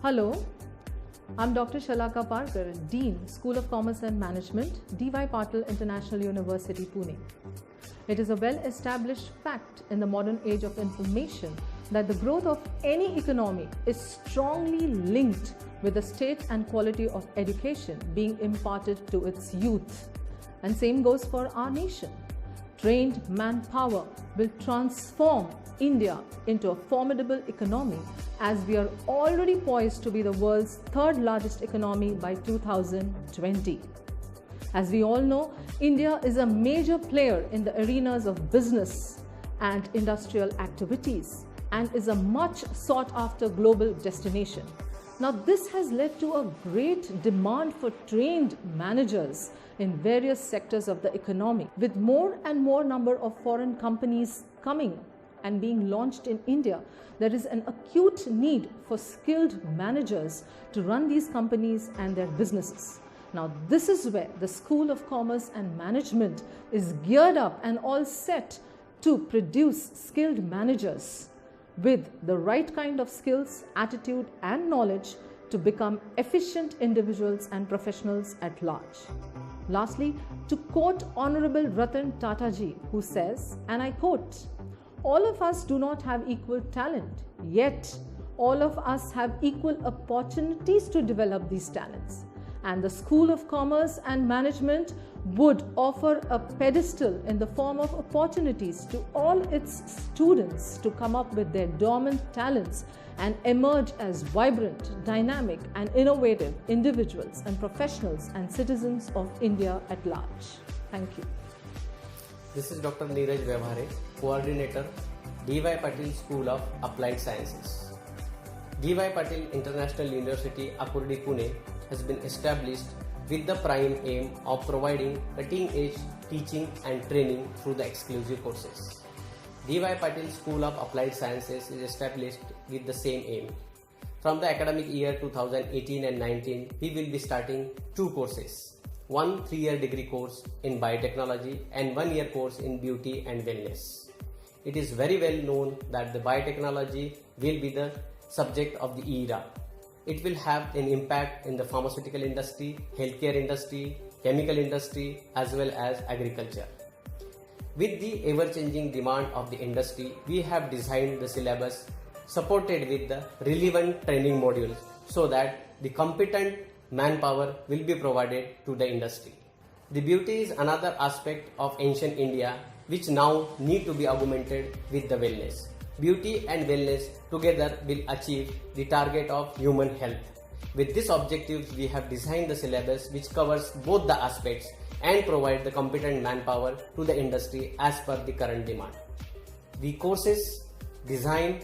Hello, I'm Dr. Shalaka Parkar, Dean, School of Commerce and Management, D.Y. Patil International University, Pune. It is a well-established fact in the modern age of information that the growth of any economy is strongly linked with the state and quality of education being imparted to its youth. And same goes for our nation. Trained manpower will transform India into a formidable economy, as we are already poised to be the world's third largest economy by 2020. As we all know, India is a major player in the arenas of business and industrial activities and is a much sought after global destination. Now, this has led to a great demand for trained managers in various sectors of the economy. With more and more number of foreign companies coming and being launched in India, there is an acute need for skilled managers to run these companies and their businesses. Now, this is where the School of Commerce and Management is geared up and all set to produce skilled managers with the right kind of skills, attitude and knowledge to become efficient individuals and professionals at large. Lastly, to quote Honorable Ratan Tata ji, who says, and I quote, "All of us do not have equal talent, yet all of us have equal opportunities to develop these talents. And the School of Commerce and Management would offer a pedestal in the form of opportunities to all its students to come up with their dormant talents and emerge as vibrant, dynamic and innovative individuals and professionals and citizens of India at large." Thank you. This is Dr. Neeraj Vyavhare, Coordinator, D.Y. Patil School of Applied Sciences. D.Y. Patil International University, Akurdi, Pune has been established with the prime aim of providing cutting-edge teaching and training through the exclusive courses. D.Y. Patil School of Applied Sciences is established with the same aim. From the academic year 2018 and 19, we will be starting two courses. One 3-year degree course in biotechnology and 1-year course in beauty and wellness. It is very well known that the biotechnology will be the subject of the era. It will have an impact in the pharmaceutical industry, healthcare industry, chemical industry as well as agriculture. With the ever-changing demand of the industry, we have designed the syllabus supported with the relevant training modules so that the competent manpower will be provided to the industry. The beauty is another aspect of ancient India which now need to be augmented with the wellness. Beauty and wellness together will achieve the target of human health. With this objective, we have designed the syllabus which covers both the aspects and provide the competent manpower to the industry as per the current demand. The courses, design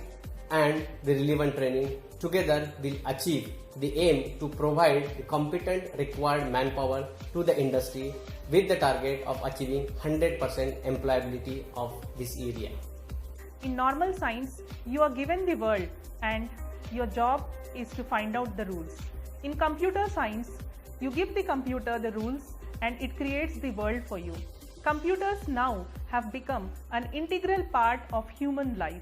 and the relevant training together will achieve the aim to provide the competent required manpower to the industry with the target of achieving 100% employability of this area. In normal science, you are given the world and your job is to find out the rules. In computer science, you give the computer the rules and it creates the world for you. Computers now have become an integral part of human life.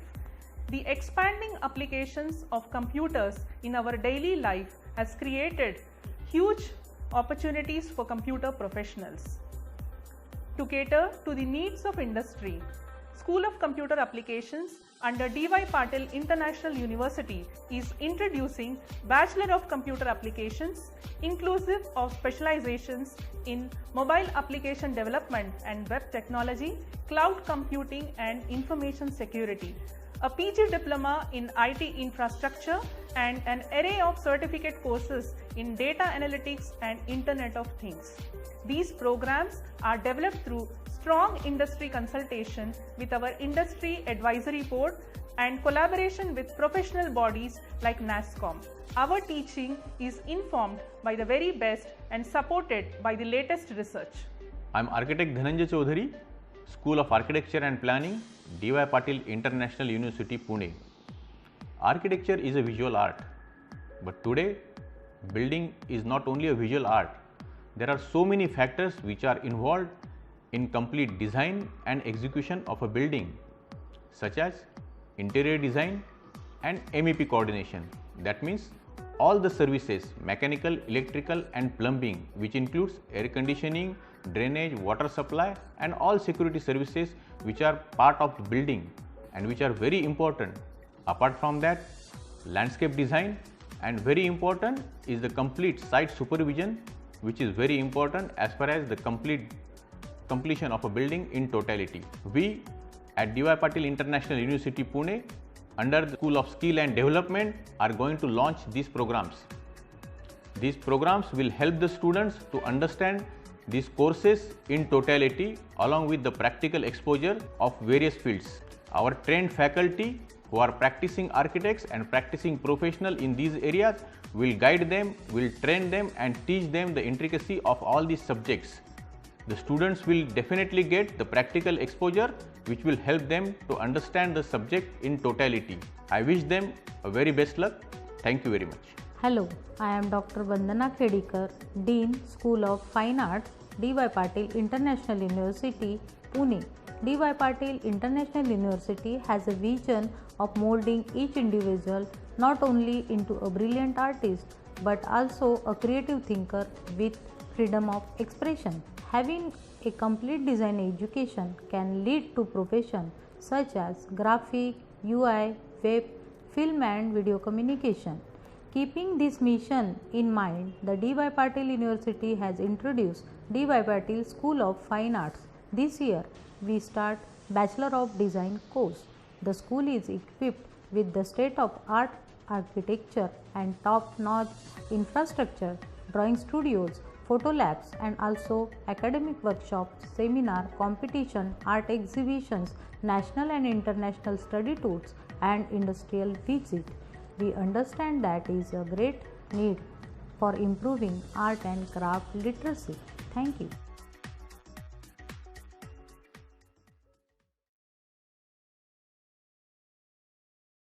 The expanding applications of computers in our daily life has created huge opportunities for computer professionals. To cater to the needs of industry, School of Computer Applications under D.Y. Patil International University is introducing Bachelor of Computer Applications inclusive of specializations in mobile application development and web technology, cloud computing and information security, a PG diploma in IT infrastructure and an array of certificate courses in data analytics and Internet of Things. These programs are developed through strong industry consultation with our industry advisory board and collaboration with professional bodies like NASSCOM. Our teaching is informed by the very best and supported by the latest research. I am Architect Dhananjay Chaudhary, School of Architecture and Planning, D.Y. Patil International University, Pune. Architecture is a visual art, but today building is not only a visual art. There are so many factors which are involved in complete design and execution of a building, such as interior design and MEP coordination. That means all the services, mechanical, electrical and plumbing, which includes air conditioning, drainage, water supply and all security services which are part of the building and which are very important. Apart from that, landscape design, and very important is the complete site supervision, which is very important as far as the completion of a building in totality. We at D.Y. Patil International University Pune, under the School of Skill and Development, are going to launch these programs. These programs will help the students to understand these courses in totality along with the practical exposure of various fields. Our trained faculty who are practicing architects and practicing professional in these areas will guide them, will train them and teach them the intricacy of all these subjects. The students will definitely get the practical exposure which will help them to understand the subject in totality. I wish them a very best luck. Thank you very much. Hello, I am Dr. Vandana Khedikar, Dean, School of Fine Arts, D.Y. Patil International University, Pune. D.Y. Patil International University has a vision of molding each individual not only into a brilliant artist but also a creative thinker with freedom of expression. Having a complete design education can lead to professions such as graphic, UI, web, film and video communication. Keeping this mission in mind, the D.Y. Patil University has introduced D.Y. Patil School of Fine Arts. This year, we start Bachelor of Design course. The school is equipped with the state-of-art architecture and top-notch infrastructure, drawing studios, photo labs and also academic workshops, seminar, competition, art exhibitions, national and international study tours and industrial visit. We understand that is a great need for improving art and craft literacy. Thank you.